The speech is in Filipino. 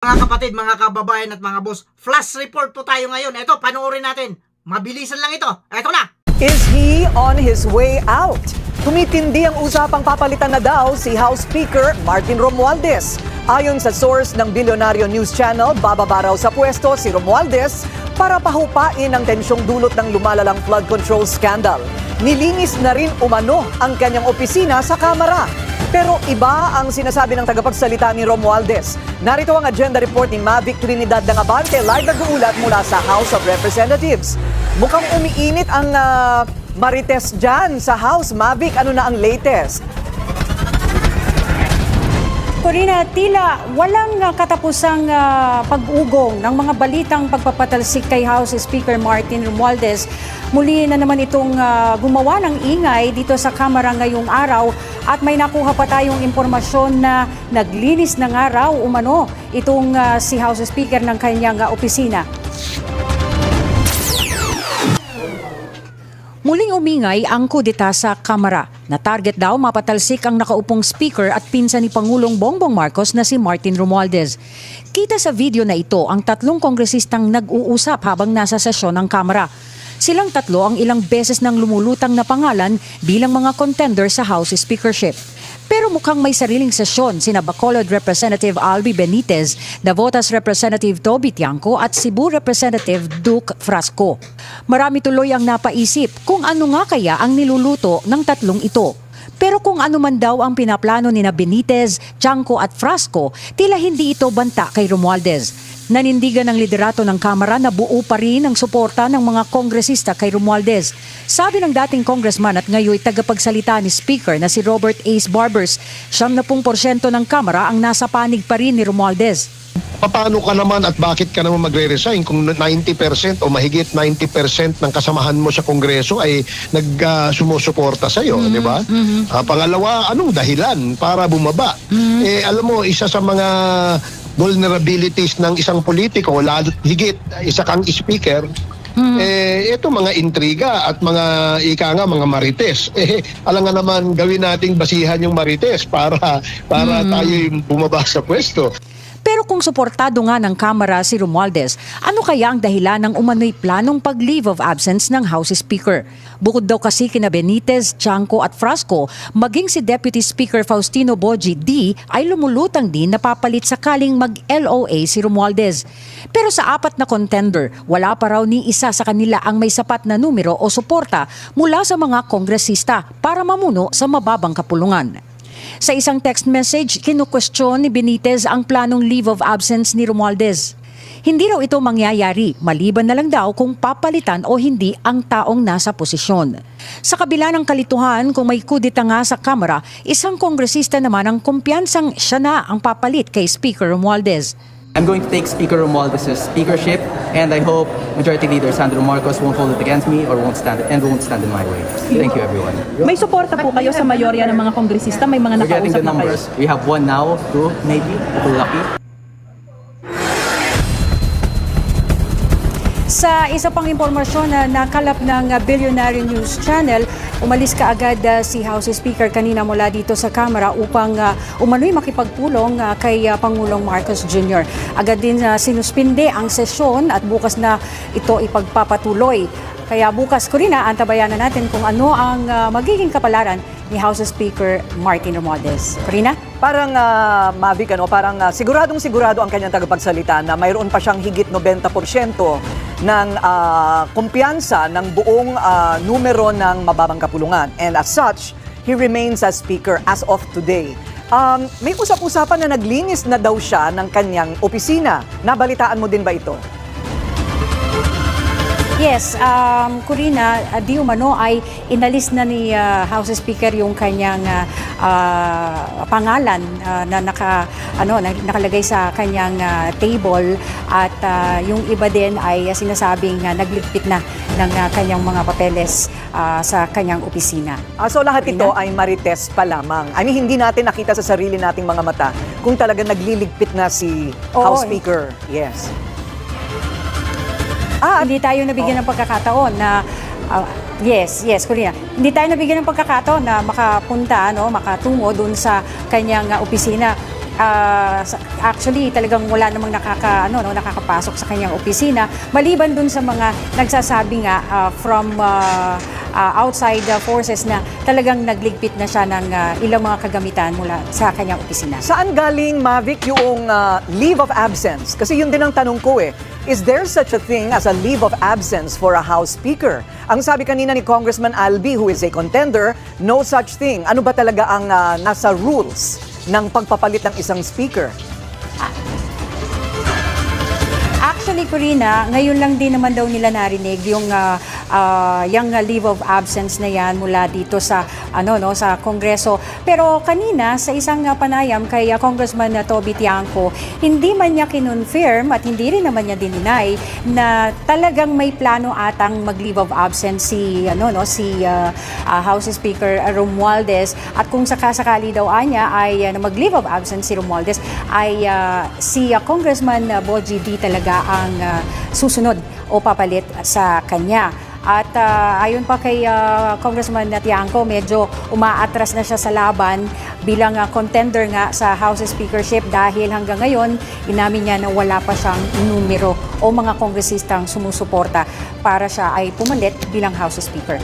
Mga kapatid, mga kababayan at mga boss, flash report po tayo ngayon. Ito, panoorin natin. Mabilisan lang ito. Ito na. Is he on his way out? Tumitindi ang usapang papalitan na daw si House Speaker Martin Romualdez. Ayon sa source ng Bilyonaryo News Channel, bababa raw sa pwesto si Romualdez para pahupain ang tensyong dulot ng lumalalang flood control scandal. Nilinis na rin umano ang kanyang opisina sa Kamara. Pero iba ang sinasabi ng tagapagsalita ni Romualdez. Narito ang agenda report ni Mavic Trinidad Dangabante, live nag-uulat mula sa House of Representatives. Mukhang umiinit ang marites dyan sa House. Mavic, ano na ang latest? Corina, tila walang katapusang pag-ugong ng mga balitang pagpapatalsik kay House Speaker Martin Romualdez. Muli na naman itong gumawa ng ingay dito sa Kamara ngayong araw at may nakuha pa tayong impormasyon na naglinis na nga raw umano itong si House Speaker ng kanyang opisina. Muling umingay ang kudeta sa Kamara. Na-target daw mapatalsik ang nakaupong speaker at pinsan ni Pangulong Bongbong Marcos na si Martin Romualdez. Kita sa video na ito ang tatlong kongresistang nag-uusap habang nasa sesyon ng Kamara. Silang tatlo ang ilang beses nang lumulutang na pangalan bilang mga contender sa House Speakership. Pero mukhang may sariling sesyon sina Bacolod Representative Albi Benitez, Navotas Representative Toby Tiangco at Cebu Representative Duke Frasco. Marami tuloy ang napaisip kung ano nga kaya ang niluluto ng tatlong ito. Pero kung ano man daw ang pinaplano ni Benitez, Tiangco at Frasco, tila hindi ito banta kay Romualdez. Nanindigan ng liderato ng Kamara na buo pa rin ang suporta ng mga kongresista kay Romualdez. Sabi ng dating congressman at ngayon tagapagsalita ni Speaker na si Robert Ace Barbers, 70% ng Kamara ang nasa panig pa rin ni Romualdez. Paano ka naman at bakit ka naman magre-resign kung 90% o mahigit 90% ng kasamahan mo sa Kongreso ay sumusuporta sa iyo, di ba? Pangalawa, anong dahilan para bumaba? Alam mo, isa sa mga vulnerabilities ng isang politiko, lalo higit isa kang speaker, ito mga intriga at mga mga marites. Alam nga naman, gawin nating basihan yung marites para tayo bumaba sa pwesto. Pero kung suportado nga ng Kamara si Romualdez, ano kaya ang dahilan ng umano'y planong pag-leave of absence ng House Speaker? Bukod daw kasi kina Benitez, Tiangco at Frasco, maging si Deputy Speaker Faustino Boji D ay lumulutang din na papalit sakaling mag-LOA si Romualdez. Pero sa apat na contender, wala pa raw ni isa sa kanila ang may sapat na numero o suporta mula sa mga kongresista para mamuno sa mababang kapulungan. Sa isang text message, kinukwestiyon ni Benitez ang planong leave of absence ni Romualdez. Hindi raw ito mangyayari, maliban na lang daw kung papalitan o hindi ang taong nasa posisyon. Sa kabila ng kalituhan kung may kudeta nga sa Kamara, isang kongresista naman ang kumpiyansang siya na ang papalit kay Speaker Romualdez. I'm going to take Speaker Romualdez's speakership, and I hope Majority Leader Sandro Marcos won't hold it against me or won't stand in my way. Thank you, everyone. May suporta po kayo sa mayorya ng mga kongresista? May mga We're getting nakausap the na kayo? numbers. We have one now, two, maybe, if we're lucky. Sa isa pang impormasyon na nakalap ng Bilyonaryo News Channel, umalis kaagad si House Speaker kanina mula dito sa Kamara upang umano'y makipagpulong kay Pangulong Marcos Jr. Agad din sinuspinde ang sesyon at bukas na ito ipagpapatuloy. Kaya bukas ko rin antabayan na natin kung ano ang magiging kapalaran ni House Speaker Martin Romualdez. Corina? Parang Mavic, parang siguradong-sigurado ang kanyang tagapagsalita na mayroon pa siyang higit 90% ng kumpiyansa ng buong numero ng mababang kapulungan. And as such, he remains as Speaker as of today. May usap-usapan na naglinis na daw siya ng kanyang opisina. Nabalitaan mo din ba ito? Yes, Corina, di umano ay inalis na ni House Speaker yung kanyang pangalan na nakalagay sa kanyang table at yung iba din ay sinasabing nagligpit na ng kanyang mga papeles sa kanyang opisina. So lahat ito ay marites pa lamang. I mean, hindi natin nakita sa sarili nating mga mata kung talaga nagliligpit na si House Speaker. Yes. Hindi tayo nabigyan ng pagkakataon na yes, Corina. Hindi tayo nabigyan ng pagkakataon na makapunta, makatungo dun sa kanyang opisina. actually talagang wala namang nakakapasok sa kanyang opisina maliban dun sa mga nagsasabi nga from outside forces na talagang nagligpit na siya ng ilang mga kagamitan mula sa kanyang opisina. Saan galing, Mavic, yung leave of absence? Kasi yun din ang tanong ko eh. Is there such a thing as a leave of absence for a House Speaker? Ang sabi kanina ni Congressman Albi, who is a contender, no such thing. Ano ba talaga ang nasa rules ng pagpapalit ng isang speaker? Actually, Corina, ngayon lang din naman daw nila narinig yung leave of absence na yan mula dito sa sa Kongreso. Pero kanina sa isang panayam kay Congressman Toby Tiangco, hindi man niya kinonfirm at hindi rin naman niya dininay na talagang may plano atang mag-leave of absence si House Speaker Romualdez, at kung sakasakali daw niya ay mag-leave of absence si Romualdez ay si Congressman Bogie D talaga ang susunod o papalit sa kanya. At ayon pa kay Congressman Tiangco, medyo umaatras na siya sa laban bilang contender nga sa House Speakership dahil hanggang ngayon inamin niya na wala pa siyang numero o mga kongresistang sumusuporta para siya ay pumalit bilang House Speaker.